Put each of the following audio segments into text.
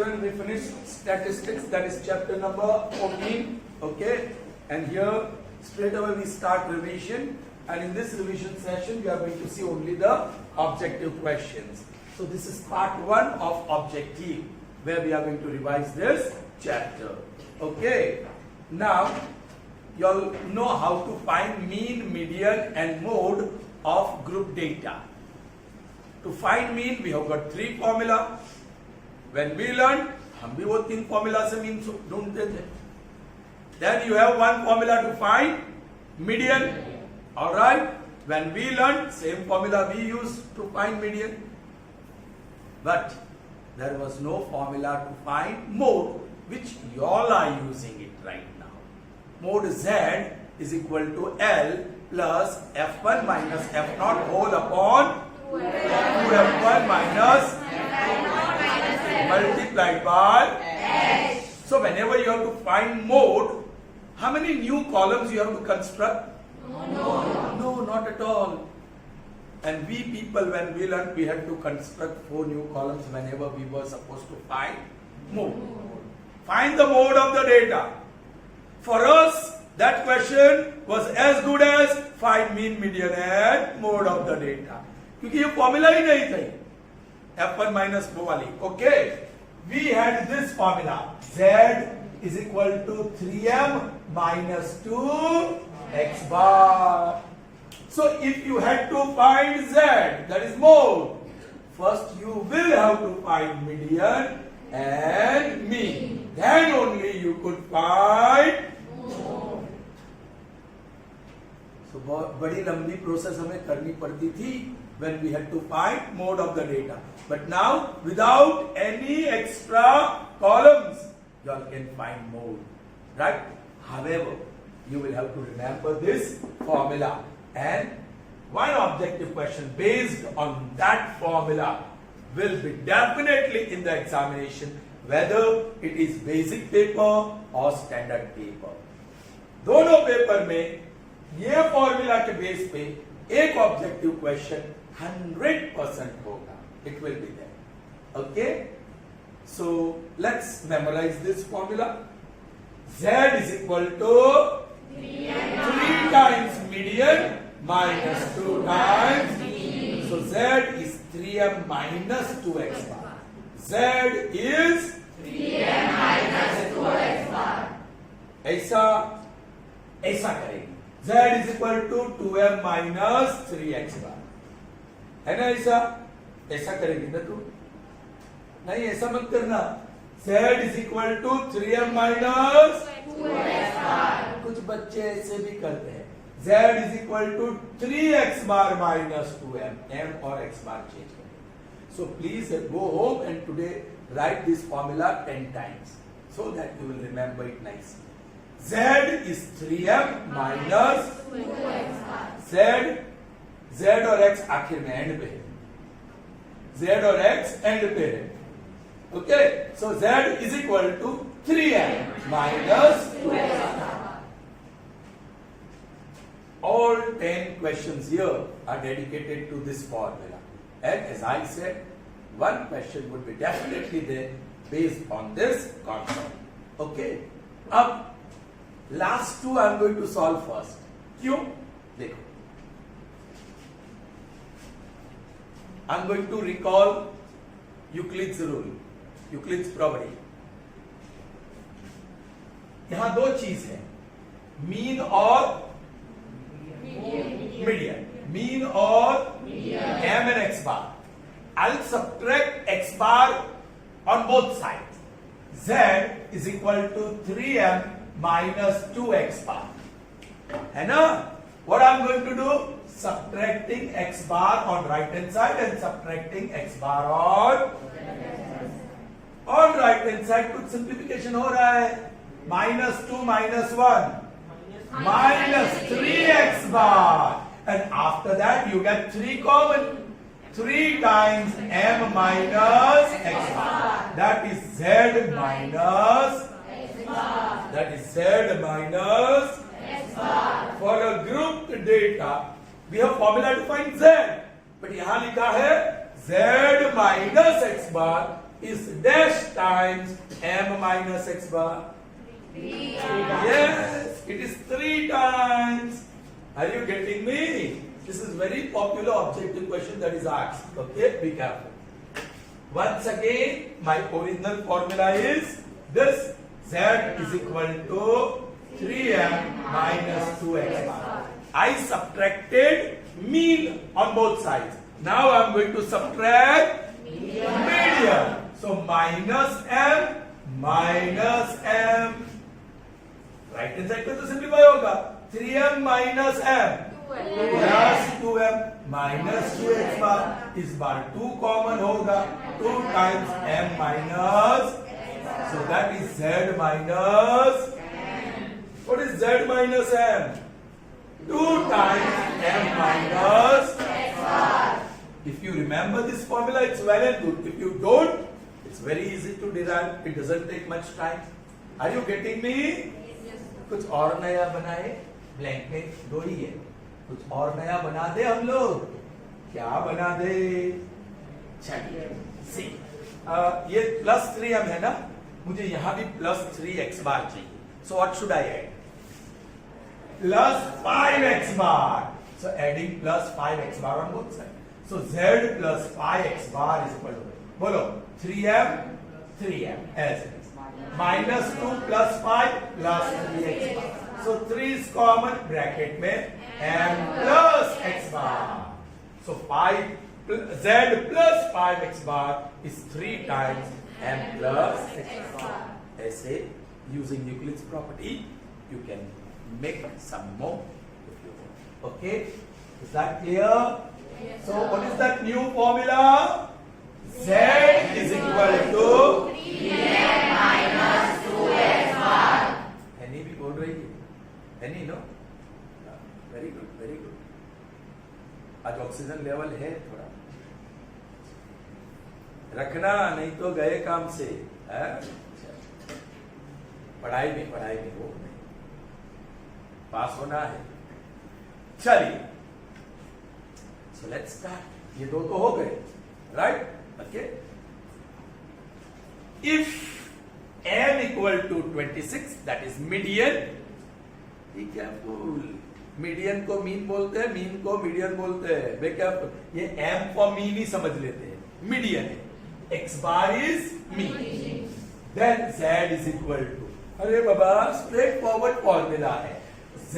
children, we finished statistics, that is chapter number 14. Okay, and here straight away we start revision, and in this revision session we are going to see only the objective questions. So this is part 1 of objective, where we are going to revise this chapter. Okay, now you all know how to find mean, median and mode of group data. To find mean we have got 3 formula. When we learned, हम भी वो 3 formula से mean ढूंढते थे. Then you have 1 formula to find median. Alright, when we learned, same formula we used to find median. But there was no formula to find mode, which you all are using it right now. Mode Z is equal to L plus F1 minus F0 whole upon 2F1 minus multiplied by H. So whenever you have to find mode, how many new columns you have to construct? No, not at all. And we people, when we learned, we had to construct 4 new columns whenever we were supposed to find mode. Find the mode of the data. For us, that question was as good as find mean, median and mode of the data. क्योंकि ये formula ही नहीं थी. F1 minus वो वाली. Okay. We had this formula. Z is equal to 3m minus 2 x bar. So if you had to find Z, that is mode, first you will have to find median and mean. Then only you could find mode. So बड़ी लंबी process हमें करनी पड़ती थी when we had to find mode of the data. But now, without any extra columns, you all can find mode, right? However, you will have to remember this formula, and one objective question based on that formula will be definitely in the examination, whether it is basic paper or standard paper. दोनों paper में ये formula के base पे एक objective question 100% होगा. It will be there. Okay? So let's memorize this formula. Z is equal to 3 times median minus 2 times mean. So Z is 3m minus 2x bar. Z is 3m minus 2x bar. ऐसा करेंगे. Z is equal to 2m minus 3x bar. है ना ऐसा करेंगे ना तू? नहीं, ऐसा मत करना. Z is equal to 3m minus 2x bar. कुछ बच्चे ऐसे भी करते हैं. Z is equal to 3x bar minus 2m. M और x bar change करें. So please go home and today write this formula 10 times so that you will remember it nicely. Z is 3m minus 2x bar. Z और x आखिर में and पे है. Z और x and पे है. Okay, so Z is equal to 3m minus 2x bar. All 10 questions here are dedicated to this formula, and as I said, one question would be definitely there based on this concept. Okay, अब last 2 I am going to solve first. क्यों? देखो, I am going to recall Euclid's rule, Euclid's property. यहां 2 चीज है, mean और median. Mean or m and x bar. I'll subtract x bar on both sides. Z is equal to 3m minus 2x bar. है ना? What I'm going to do? Subtracting x bar on right hand side and subtracting x bar on right hand side. कुछ simplification हो रहा है. minus 2 minus 1 minus 3x bar, and after that you get 3 common. 3 times m minus x bar. That is z minus X bar. that is z minus X bar. For a grouped data we have formula to find z, but यहाँ लिखा है z minus x bar is dash times m minus x bar? Yes, it is 3 times. Are you getting me? This is very popular objective question that is asked. Okay, be careful. Once again, my original formula is this: z is equal to 3m minus 2x bar. I subtracted mean on both sides. Now I am going to subtract median. So minus m minus m. Right hand side पे तो simplify होगा. 3m minus m plus 2m minus 2x bar. इस बार 2 common होगा. 2 times m minus. So that is z minus. What is z minus m? 2 times m minus. If you remember this formula, it's well and good. If you don't, it's very easy to derive. It doesn't take much time. Are you getting me? कुछ और नया बनाए. Blank में 2 ही है. कुछ और नया बना दे हम लोग. क्या बना दे? चलिए. See, ये प्लस 3m है ना? मुझे यहाँ भी प्लस 3x बार चाहिए. So what should I add? Plus 5x bar. So adding plus 5x bar on both sides. So z plus 5x bar is equal to, बोलो, 3m as it is. Minus 2 plus 5 plus 3x bar. So 3 is common, bracket में m plus x bar. So z plus 5x bar is 3 times m plus x bar. ऐसे using Euclid's property you can make some more if you want. Okay, is that clear? Yes, so what is that new formula? Z is equal to 3m minus 2x bar. Any भी बोल रही है? Any no? Very good, very good. आज oxygen level है थोड़ा. रखना नहीं तो गए काम से. पढ़ाई में वो नहीं. पास होना है. चलिए. So let's start. ये 2 तो हो गए, right? Okay. If m equal to 26, that is median. Be careful. Median को मीन बोलते हैं, मीन को मीडियन बोलते हैं. बे careful. ये m को मीन ही समझ लेते हैं. मीडियन है. x bar is mean. Then z is equal to. अरे बाबा, स्ट्रेट फॉरवर्ड फॉर्मूला है. Z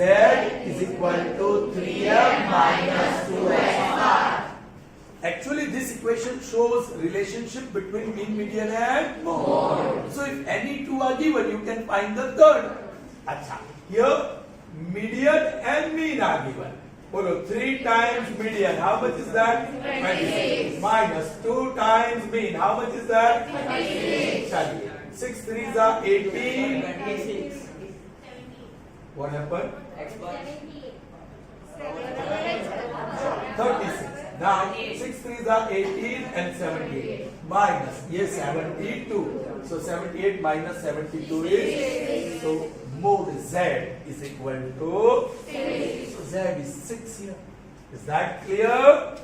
is equal to 3m minus 2x bar. Actually, this equation shows relationship between mean, median and mode. So, if any two are given, you can find the third. अच्छा, here median and mean are given. बोलो, 3 times median, how much is that? 26. Minus 2 times mean, how much is that? 26. चलिए, 6 3s are 18. 26. What happened? 36. Now 6 3s are 18 and 78. Minus ये 72. So 78 minus 72 is, so mode Z is equal to, so Z is 6 here. Is that clear?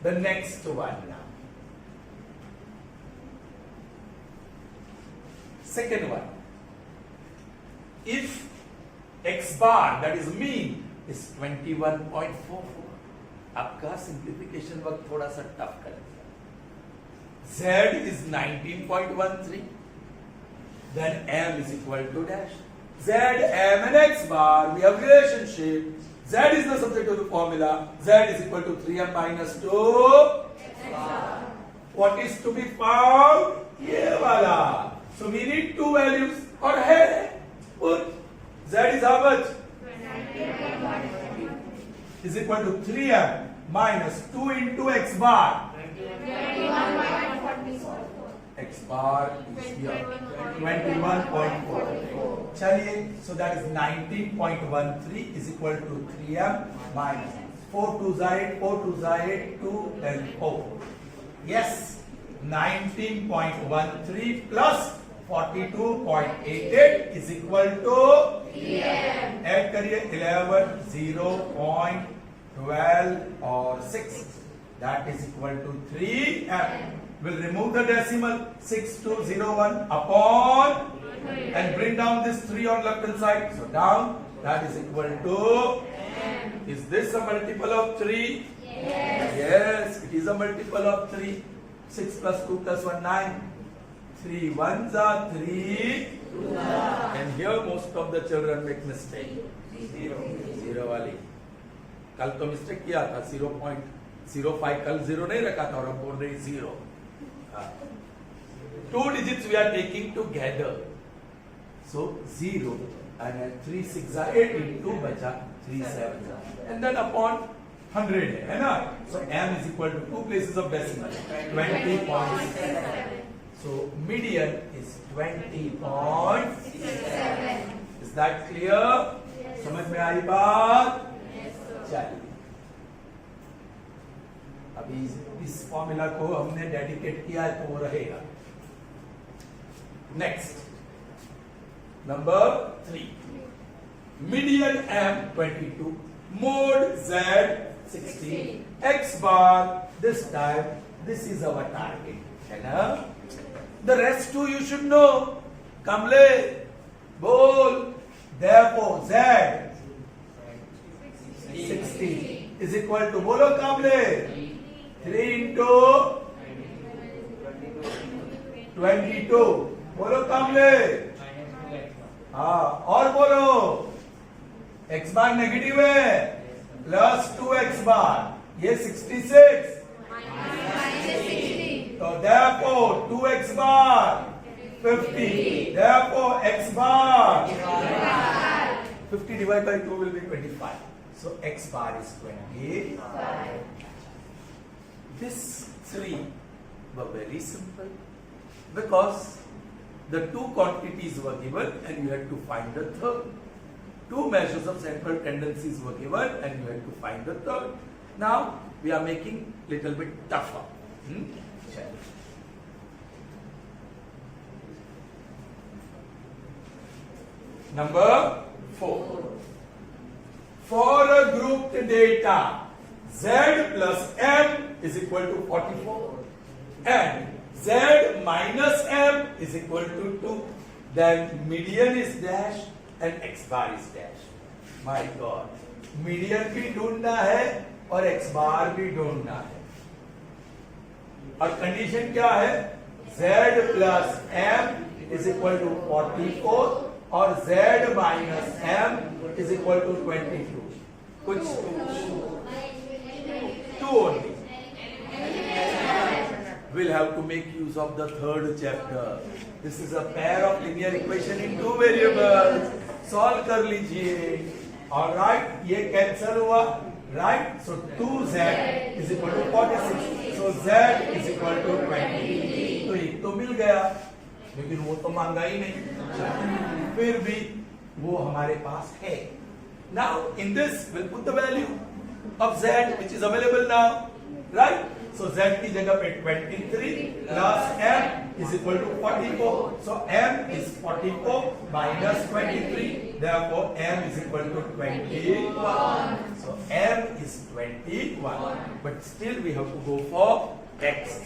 The next one now. Second one. If x bar, that is mean, is 21.44, आपका simplification वक्त थोड़ा सा tough कर दिया. Z is 19.13. Then m is equal to dash. Z, m and x bar, we have relationship. Z is the subject of the formula. Z is equal to 3m minus 2. What is to be found? ये वाला. So we need two values. और है. Put Z is how much? Is equal to 3m minus 2 into x bar. X bar is here 21.4. चलिए, so that is 19.13 is equal to 3m minus 4 2 8, 4 2 8, 2 and 4. Yes, 19.13 plus 42.88 is equal to add करिए 11, 0.12 और 6. that is equal to 3m. We'll remove the decimal 6201 upon and bring down this 3 on left hand side. So down, that is equal to, is this a multiple of 3? Yes, it is a multiple of 3. 6 plus 2 plus 1, 9. 3 ones are 3. And here most of the children make mistake. Zero वाली. कल तो mistake किया था 0.05 कल 0 नहीं रखा था और अब बोल रही 0. 2 digits we are taking together. So 0 and 3 6 are 18, 2 बचा 3 7 and then upon 100 है ना. So m is equal to 2 places of decimal 20.67. So median is 20.67. Is that clear? समझ में आई बात? चलिए अभी इस फॉर्मूला को हमने डेडिकेट किया है तो वो रहेगा. Next number 3. Median m 22, mode z 16, x bar this time. This is our target, है ना? The rest too you should know. Kamle, bol. Therefore z 16 is equal to, बोलो कामले, 3 into 22. बोलो कामले. हाँ और बोलो, x बार नेगेटिव है, प्लस 2x बार, ये 66. तो therefore 2x bar 50. Therefore x bar 50 divided by 2 will be 25. So x bar is 25. This 3 were very simple because the two quantities were given and you had to find the third. Two measures of central tendencies were given and you had to find the third. Now we are making little bit tougher. Number 4. For a grouped data, z plus m is equal to 44 and z minus m is equal to 2. Then median is dash and x bar is dash. My God, median भी ढूंढना है और x bar भी ढूंढना है. और condition क्या है? z plus m is equal to 44 और z minus m is equal to 22. कुछ 2 only. We'll have to make use of the third chapter. This is a pair of linear equation in 2 variables. Solve कर लीजिए. All right, ये cancel हुआ. Right? So 2z is equal to 46. So z is equal to 20. तो एक तो मिल गया, लेकिन वो तो मांगा ही नहीं. फिर भी वो हमारे पास है. Now in this we'll put the value of z which is available now, right? So z की जगह पे 23 plus m is equal to 44. So m is 44 minus 23. Therefore m is equal to 21. So m is 21. But still we have to go for x.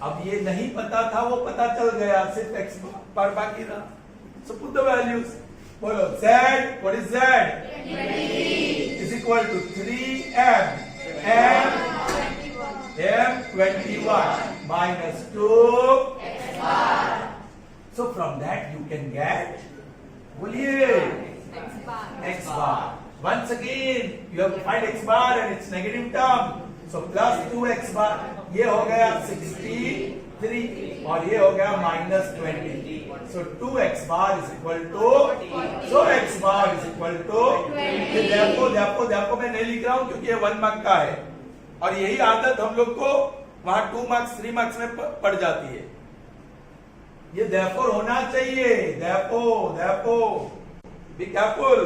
अब ये नहीं पता था, वो पता चल गया, सिर्फ x पर बाकी रहा. So put the values. बोलो z, what is z? 20. Is equal to 3m. m 21 minus 2 x bar. So from that you can get, बोलिए, x bar. Once again you have to find x bar and its negative term. So plus 2x bar. ये हो गया 63 और ये हो गया minus 20. So 2x bar is equal to, so x bar is equal to 20. Therefore मैं नहीं लिख रहा हूँ क्योंकि ये 1 मार्क का है और यही आदत हम लोग को वहां 2 मार्क्स 3 मार्क्स में पड़ जाती है. ये therefore होना चाहिए. Therefore be careful.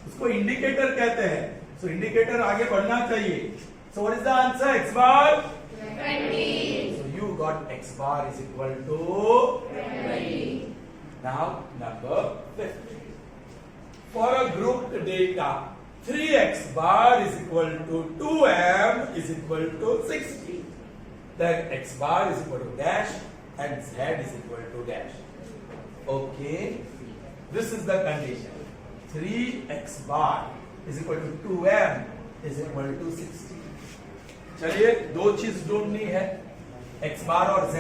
उसको इंडिकेटर कहते हैं. So इंडिकेटर आगे बढ़ना चाहिए. So what is the answer? X bar 20. So you got x bar is equal to 20. Now number 50. For a grouped data, 3x bar is equal to 2m is equal to 60. Then x bar is equal to dash and z is equal to dash. Okay, this is the condition. 3x bar is equal to 2m is equal to 60. चलिए दो चीज ढूंढनी है, x बार और z.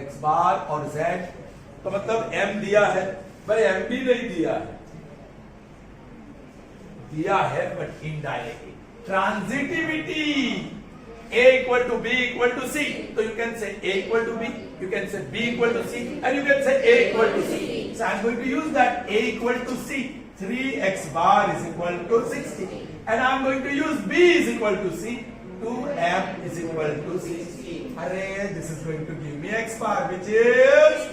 x बार और z तो मतलब m दिया है, पर m भी नहीं दिया है, दिया है but indirectly. Transitivity a equal to b equal to c, so you can say a equal to b, you can say b equal to c, and you can say a equal to c. So I'm going to use that a equal to c. 3x bar is equal to 60, and I'm going to use b is equal to c. 2m is equal to 60. Array, this is going to give me x bar, which is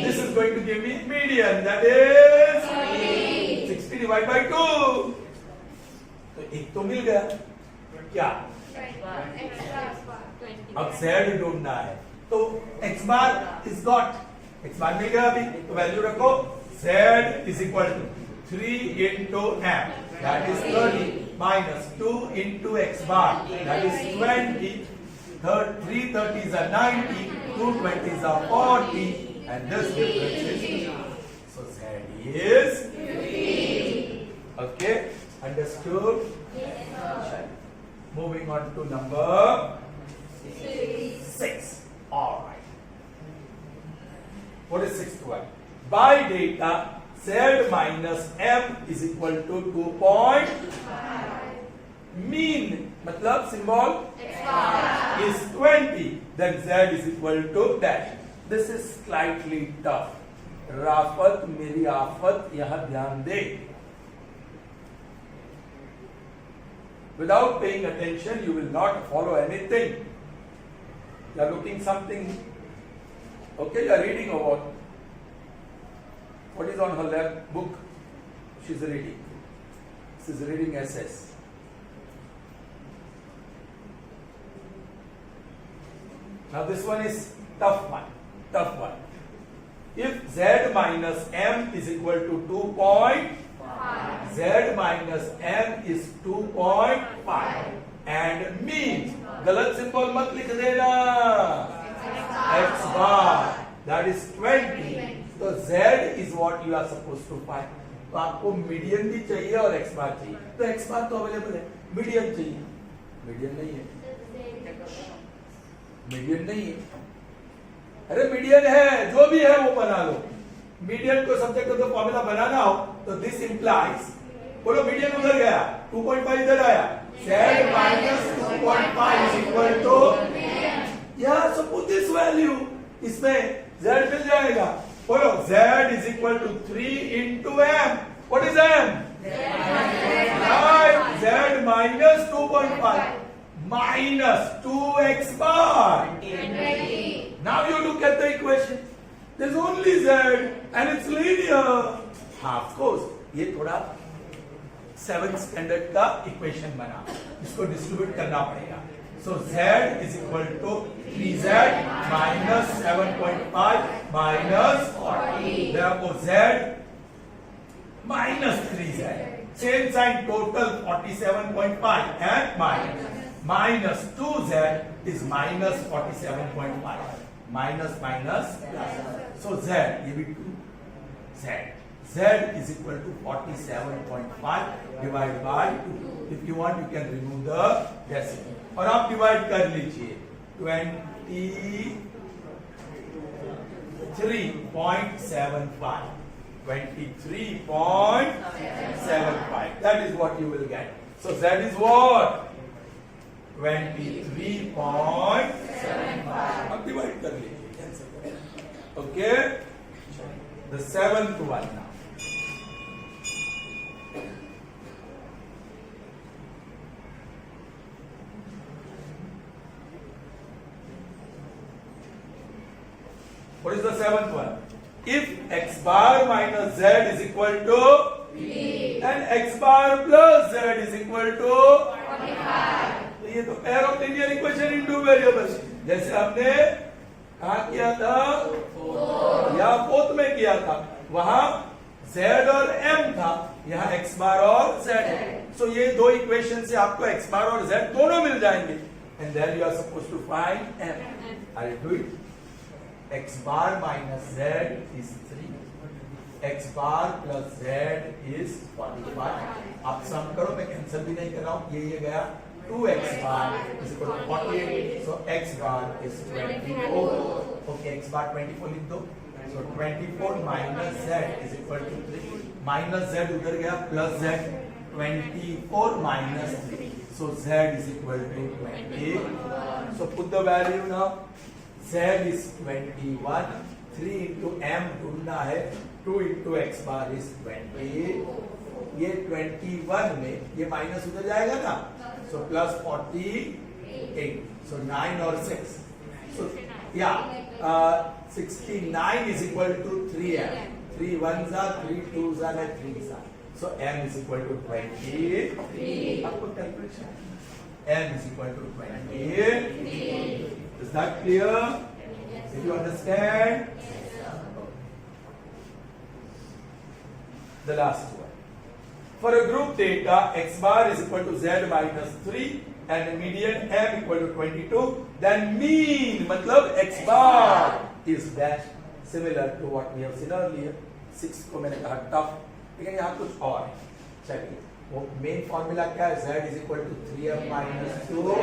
this is going to give me median, that is 60 divided by 2. तो एक तो मिल गया, क्या अब z ढूंढना है, तो x bar is got, x bar मिल गया अभी, तो वैल्यू रखो. z is equal to 3 into m, that is 30, minus 2 into x bar, that is 20. 3 30s are 90, 2 20s are 40, and this difference is 50. So z is 50. Okay, understood? Moving on to number 6. All right. What is sixth one? By data, z minus m is equal to 2.5. Mean मतलब symbol is 20. Then z is equal to dash. This is slightly tough. Rafat मेरी आफत, यहां ध्यान दे. Without paying attention, you will not follow anything. You are looking something. Okay, you are reading about what is on her left book. She is reading. She is reading SS. Now this one is tough one. Tough one. If z minus m is equal to 2.5. Z minus m is 2.5 and means गलत symbol मत लिख देना. x bar that is 20. तो z is what you are supposed to find. तो आपको median भी चाहिए और x bar चाहिए. तो x bar तो अवेलेबल है, मीडियन चाहिए. मीडियन नहीं है, मीडियन नहीं है. अरे मीडियन है, जो भी है वो बना लो. मीडियन को सब्जेक्ट को तो फॉर्मूला बनाना हो तो दिस इंप्लाइज, बोलो मीडियन उधर गया, 2.5 इधर आया, z minus 2.5 is equal to, yeah, so put this value, इसमें z मिल जाएगा. बोलो z is equal to 3 into m. What is m? Right, z minus 2.5 minus 2x bar. Now you look at the equation. There's only z and it's linear. हाँ, of course, ये थोड़ा 7th standard का equation बना, इसको distribute करना पड़ेगा. So z is equal to 3z minus 7.5 minus 40. Therefore z minus 3z. Same sign, total 47.5 and minus 2z is minus 47.5. Minus minus plus. So z, ये भी 2 z is equal to 47.5 divided by 2. If you want, you can remove the decimal. और आप divide कर लीजिए 23.75. 23.75. That is what you will get. So z is what? 23.75. अब divide कर लीजिए. Okay. The 7th one now. What is the 7th one? If x bar minus z is equal to b, and x bar plus z is equal to 45. तो ये तो pair of linear equation in two variables. जैसे हमने कहाँ किया था, या fourth में किया था, वहां z और m था, यहाँ x बार और z है। सो ये दो इक्वेशन से आपको x बार और z दोनों मिल जाएंगे। And then you are suppose to find m। I do it. x bar minus z is 3, x bar plus z is 45। आप सम करो, मैं कैंसिल भी नहीं कर रहा हूं, ये गया 2x bar is equal to 48, so x bar is 24। Okay, x bar 24 लिख दो। So 24 minus z is equal to 3, minus z उधर गया, plus z 24 minus 3, so z is equal to 20। So put the value now, z is 21, 3 into m ढूंढना है, 2 into x bar is 20। ये 21 में ये minus उधर जाएगा ना, सो प्लस 48, सो 9 और 6, सो या 69 is equal to 3m, 3 ones are 3 twos are 3s are, so m is equal to 23। आपको calculation, m is equal to 23। Is that clear? Did you understand? The last one. For a group data, x bar is equal to z minus 3 and the median m equal to 22, then mean मतलब x bar is dash, similar to what we have seen earlier। 6 को मैंने कहा tough, लेकिन यहाँ कुछ और है। चलिए, वो मेन फॉर्मूला क्या है, z is equal to 3m minus 2।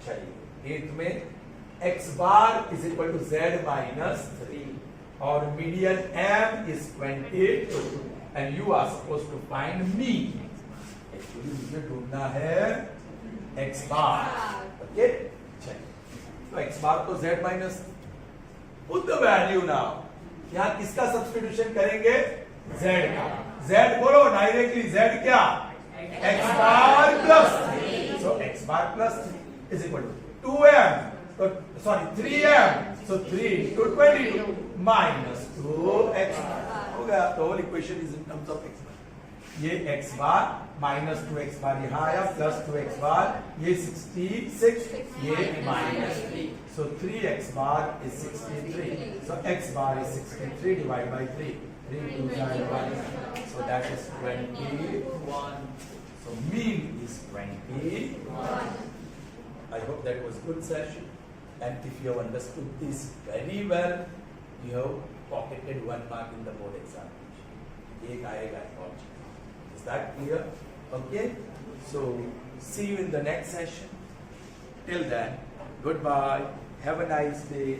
चलिए, 8 में x bar is equal to z minus 3 और median m is 22 and you are supposed to find mean। Actually मुझे ढूंढना है x बार। ओके, चलिए, तो x बार तो z minus, put the value now. यहाँ किसका सब्स्टिट्यूशन करेंगे, z का। z बोलो डायरेक्टली, z क्या, x bar plus 3, so x bar plus 3 is equal to 2m, तो सॉरी 3m, सो 3 into 22 माइनस 2x हो गया। तो whole equation is in terms of x bar. ये x बार माइनस 2x बार यहाँ आया, plus 2x बार, ये 66, ये minus 3, so 3x bar is 63, so x bar is 63 divided by 3, 3 2s are 1, so that is 21, so mean is 21। I hope that was good session, and if you have understood this very well, you have pocketed 1 mark in the board examination। एक आएगा और is that clear? Okay, so see you in the next session. Till then, goodbye, have a nice day।